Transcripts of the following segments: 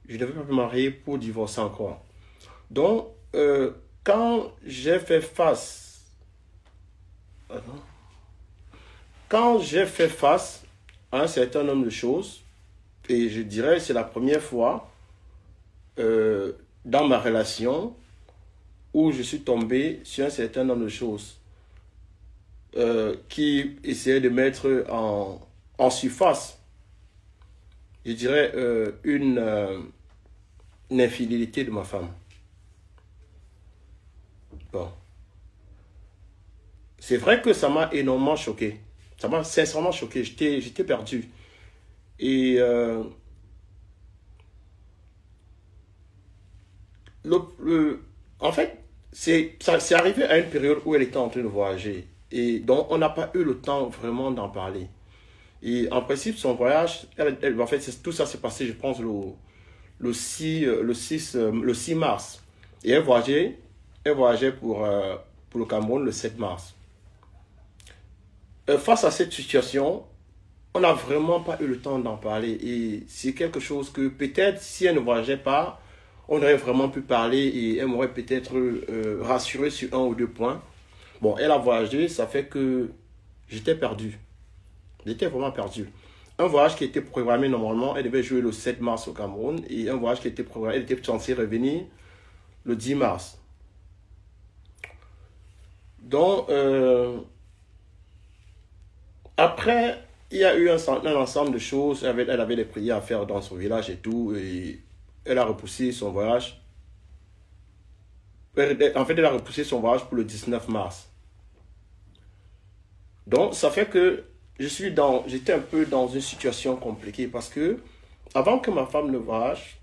Je ne devais pas me marier pour divorcer encore. Donc, quand j'ai fait face... Ah non. Quand j'ai fait face à un certain nombre de choses, et je dirais c'est la première fois dans ma relation où je suis tombé sur un certain nombre de choses qui essayaient de mettre en surface, je dirais, une infidélité de ma femme. Bon. C'est vrai que ça m'a énormément choqué. Ça m'a sincèrement choqué. J'étais perdu. Et en fait, c'est arrivé à une période où elle était en train de voyager. Et donc, on n'a pas eu le temps vraiment d'en parler. Et en principe, son voyage, en fait, tout ça s'est passé, je pense, le 6 mars. Et elle voyageait pour le Cameroun le 7 mars. Face à cette situation, on n'a vraiment pas eu le temps d'en parler. Et c'est quelque chose que peut-être si elle ne voyageait pas, on aurait vraiment pu parler et elle m'aurait peut-être rassuré sur un ou deux points. Bon, elle a voyagé, ça fait que j'étais perdu. J'étais vraiment perdu. Un voyage qui était programmé normalement, elle devait jouer le 7 mars au Cameroun et un voyage qui était programmé, elle était censée revenir le 10 mars. Donc, après, il y a eu un ensemble de choses. Elle avait des prières à faire dans son village et tout. Et elle a repoussé son voyage. En fait, elle a repoussé son voyage pour le 19 mars. Donc, ça fait que j'étais un peu dans une situation compliquée parce que, avant que ma femme ne voyage,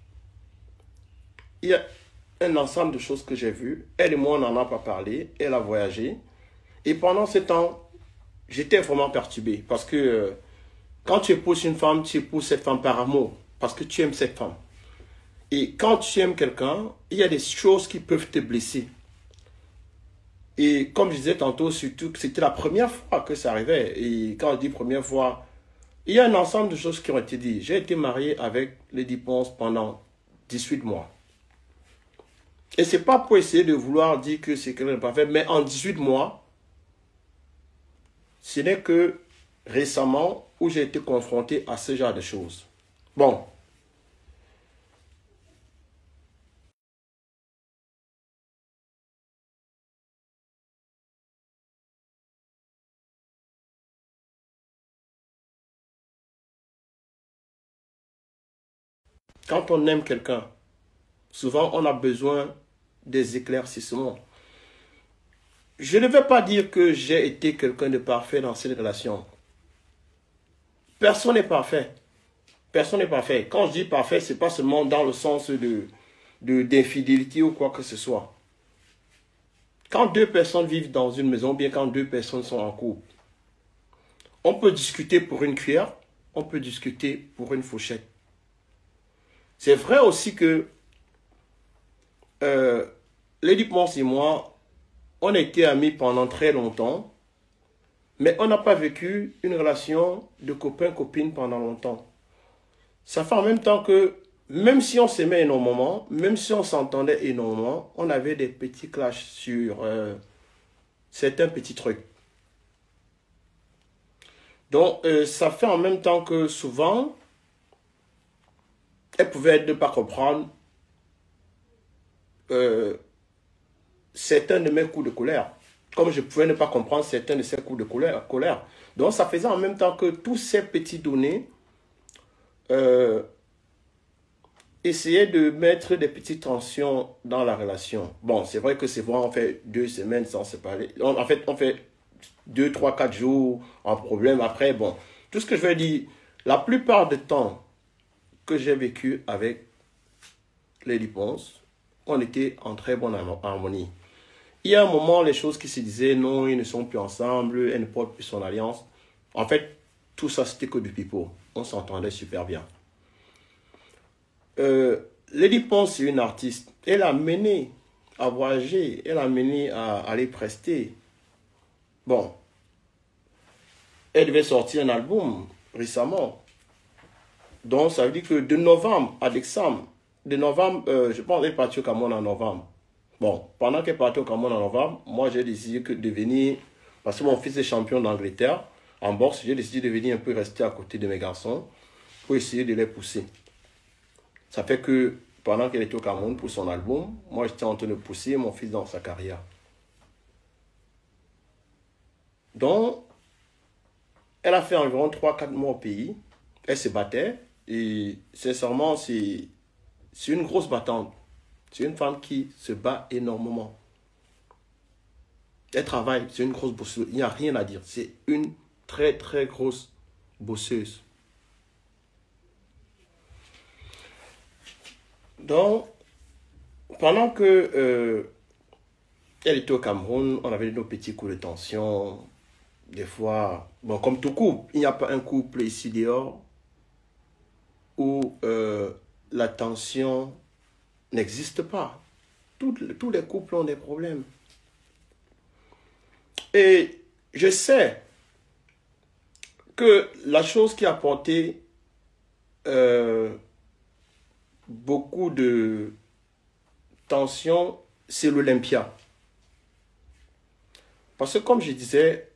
il y a un ensemble de choses que j'ai vues. Elle et moi, on n'en a pas parlé. Elle a voyagé. Et pendant ce temps, j'étais vraiment perturbé parce que quand tu épouses une femme, tu épouses cette femme par amour parce que tu aimes cette femme. Et quand tu aimes quelqu'un, il y a des choses qui peuvent te blesser. Et comme je disais tantôt, surtout que c'était la première fois que ça arrivait. Et quand je dis première fois, il y a un ensemble de choses qui ont été dites. J'ai été marié avec Lady Ponce pendant 18 mois. Et ce n'est pas pour essayer de vouloir dire que c'est quelqu'un de parfait, mais en 18 mois, ce n'est que récemment où j'ai été confronté à ce genre de choses. Bon. Quand on aime quelqu'un, souvent on a besoin des éclaircissements. Je ne vais pas dire que j'ai été quelqu'un de parfait dans cette relation. Personne n'est parfait. Personne n'est parfait. Quand je dis parfait, ce n'est pas seulement dans le sens d'infidélité ou quoi que ce soit. Quand deux personnes vivent dans une maison, bien quand deux personnes sont en couple, on peut discuter pour une cuillère, on peut discuter pour une fourchette. C'est vrai aussi que Lady Ponce et moi, on a été amis pendant très longtemps, mais on n'a pas vécu une relation de copain-copine pendant longtemps. Ça fait en même temps que, même si on s'aimait énormément, même si on s'entendait énormément, on avait des petits clashs sur certains petits trucs. Donc, ça fait en même temps que souvent, elle pouvait ne pas comprendre certains de mes coups de colère, comme je pouvais ne pas comprendre certains de ses coups de colère. Donc, ça faisait en même temps que tous ces petits données essayaient de mettre des petites tensions dans la relation. Bon, c'est vrai que c'est vrai, on fait 2 semaines sans se parler. En fait, on fait 2, 3, 4 jours en problème. Après, bon, tout ce que je veux dire, la plupart du temps que j'ai vécu avec Lady Ponce, on était en très bonne harmonie. Il y a un moment, les choses qui se disaient, non, ils ne sont plus ensemble, elle ne porte plus son alliance. En fait, tout ça, c'était que du pipeau. On s'entendait super bien. Lady Ponce, c'est une artiste. Elle a mené à voyager, elle a mené à aller prester. Bon, elle devait sortir un album récemment. Donc, ça veut dire que de novembre à décembre, de novembre, je pense qu'elle est partie au Cameroun en novembre. Bon, pendant qu'elle est partie au Cameroun en novembre, moi j'ai décidé de venir, parce que mon fils est champion d'Angleterre en boxe, j'ai décidé de venir un peu rester à côté de mes garçons pour essayer de les pousser. Ça fait que pendant qu'elle était au Cameroun pour son album, moi j'étais en train de pousser mon fils dans sa carrière. Donc, elle a fait environ 3-4 mois au pays. Elle se battait. Et sincèrement, c'est une grosse battante. C'est une femme qui se bat énormément. Elle travaille, c'est une grosse bosseuse. Il n'y a rien à dire. C'est une très très grosse bosseuse. Donc, pendant que elle était au Cameroun, on avait nos petits coups de tension. Des fois, bon, comme tout couple, il n'y a pas un couple ici dehors où la tension n'existe pas. Tous les couples ont des problèmes. Et je sais que la chose qui a apporté beaucoup de tension, c'est l'Olympia. Parce que comme je disais,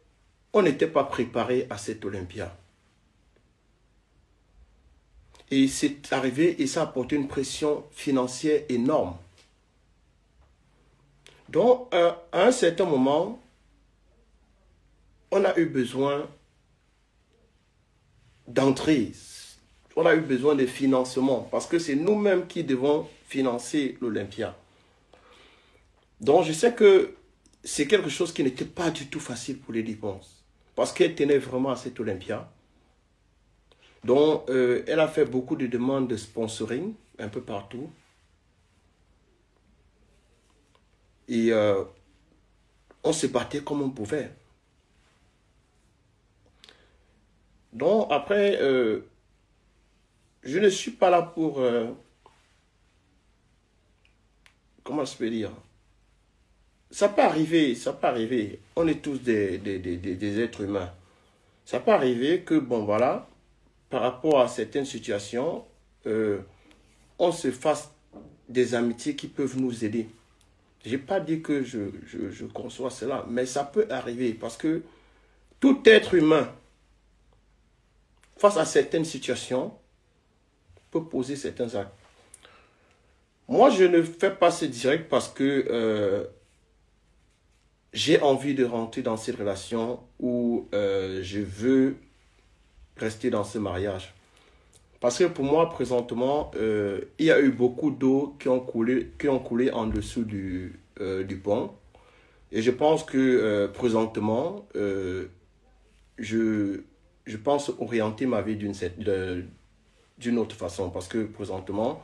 on n'était pas préparé à cette Olympia. Et c'est arrivé et ça a apporté une pression financière énorme. Donc, à un certain moment, on a eu besoin d'entrée. On a eu besoin de financement parce que c'est nous-mêmes qui devons financer l'Olympia. Donc, je sais que c'est quelque chose qui n'était pas du tout facile pour les dépenses parce qu'elle tenait vraiment à cette Olympia. Donc, elle a fait beaucoup de demandes de sponsoring un peu partout. Et on se battait comme on pouvait. Donc, après, je ne suis pas là pour... comment je peux dire? Ça peut arriver, ça peut arriver. On est tous des êtres humains. Ça peut arriver que, bon, voilà, par rapport à certaines situations, on se fasse des amitiés qui peuvent nous aider. Je n'ai pas dit que je conçois cela, mais ça peut arriver parce que tout être humain, face à certaines situations, peut poser certains actes. Moi, je ne fais pas ce direct parce que j'ai envie de rentrer dans cette relation où je veux rester dans ce mariage. Parce que pour moi, présentement, il y a eu beaucoup d'eau qui ont coulé en dessous du pont. Et je pense que présentement, je pense orienter ma vie d'une autre façon. Parce que présentement,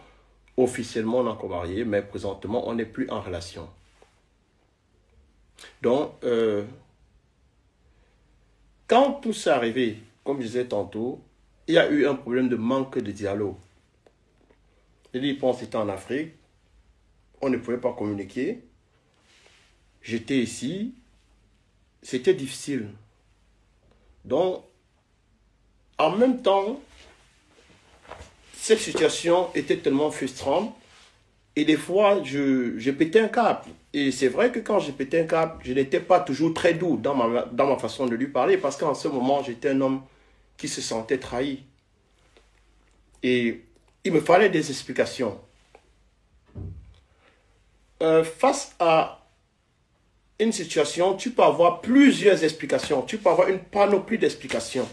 officiellement, on est encore marié, mais présentement, on n'est plus en relation. Donc, quand tout s'est arrivé, comme je disais tantôt, il y a eu un problème de manque de dialogue. Les pense étaient en Afrique, on ne pouvait pas communiquer. J'étais ici, c'était difficile. Donc, en même temps, cette situation était tellement frustrante et des fois, je pétais un câble. Et c'est vrai que quand je pétais un câble, je n'étais pas toujours très doux dans ma façon de lui parler parce qu'en ce moment, j'étais un homme qui se sentait trahi. Et il me fallait des explications. Face à une situation, tu peux avoir plusieurs explications. Tu peux avoir une panoplie d'explications.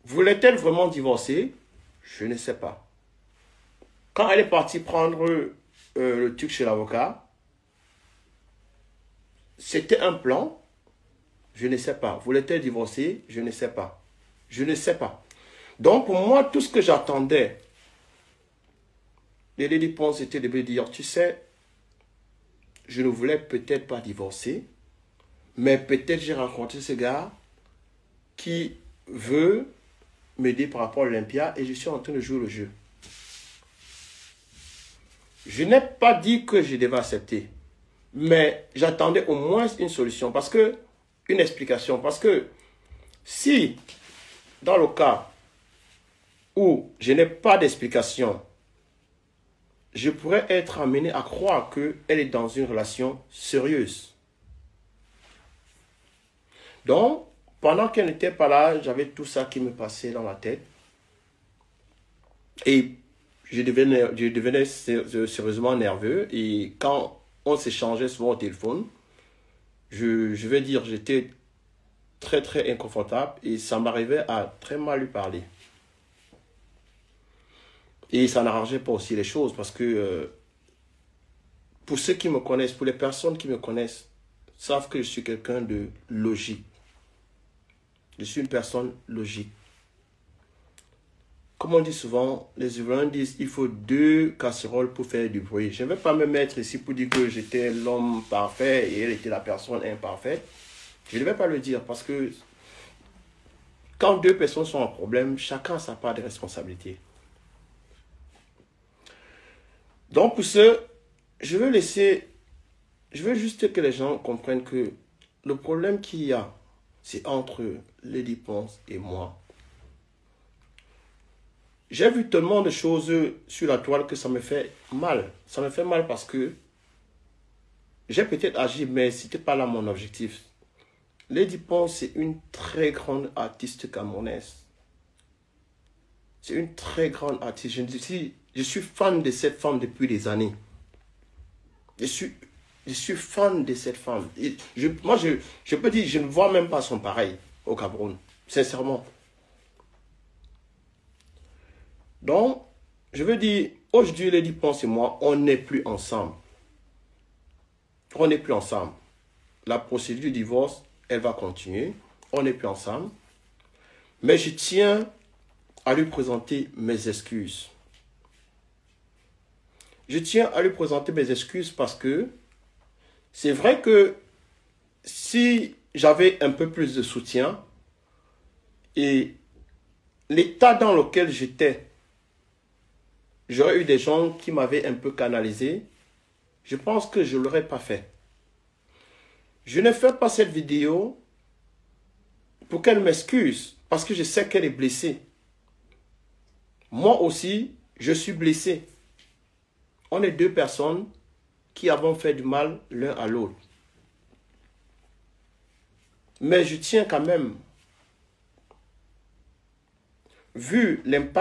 Voulait-elle vraiment divorcer? Je ne sais pas. Quand elle est partie prendre le truc chez l'avocat, c'était un plan? Je ne sais pas. Voulait-elle divorcer? Je ne sais pas. Je ne sais pas. Donc, pour moi, tout ce que j'attendais de Lady Pons, c'était de me dire, tu sais, je ne voulais peut-être pas divorcer, mais peut-être j'ai rencontré ce gars qui veut m'aider par rapport à l'Olympia et je suis en train de jouer le jeu. Je n'ai pas dit que je devais accepter, mais j'attendais au moins une solution, une explication. Parce que si, dans le cas où je n'ai pas d'explication, je pourrais être amené à croire qu'elle est dans une relation sérieuse. Donc, pendant qu'elle n'était pas là, j'avais tout ça qui me passait dans la tête. Et je devenais sérieusement nerveux. Et quand on s'échangeait souvent au téléphone, je vais dire, j'étais très très inconfortable et ça m'arrivait à très mal lui parler. Et ça n'arrangeait pas aussi les choses parce que pour ceux qui me connaissent, pour les personnes qui me connaissent, savent que je suis quelqu'un de logique. Je suis une personne logique. Comme on dit souvent, les Ivoiriens disent il faut 2 casseroles pour faire du bruit. Je ne vais pas me mettre ici pour dire que j'étais l'homme parfait et elle était la personne imparfaite. Je ne vais pas le dire parce que quand 2 personnes sont en problème, chacun a sa part de responsabilité. Donc pour ce, je veux juste que les gens comprennent que le problème qu'il y a, c'est entre Lady Ponce et moi. J'ai vu tellement de choses sur la toile que ça me fait mal. Ça me fait mal parce que j'ai peut-être agi, mais ce n'était pas là mon objectif. Lady Ponce, c'est une très grande artiste camerounaise. C'est une très grande artiste. Je suis fan de cette femme depuis des années. Je suis fan de cette femme. Moi, je peux dire, je ne vois même pas son pareil au Cameroun. Sincèrement. Donc, je veux dire, aujourd'hui, Lady Ponce et moi, on n'est plus ensemble. On n'est plus ensemble. La procédure du divorce, elle va continuer. On n'est plus ensemble. Mais je tiens à lui présenter mes excuses. Je tiens à lui présenter mes excuses parce que c'est vrai que si j'avais un peu plus de soutien et l'état dans lequel j'étais, j'aurais eu des gens qui m'avaient un peu canalisé, je pense que je ne l'aurais pas fait. Je ne fais pas cette vidéo pour qu'elle m'excuse parce que je sais qu'elle est blessée. Moi aussi, je suis blessé. On est 2 personnes qui avons fait du mal l'un à l'autre. Mais je tiens quand même, vu l'impact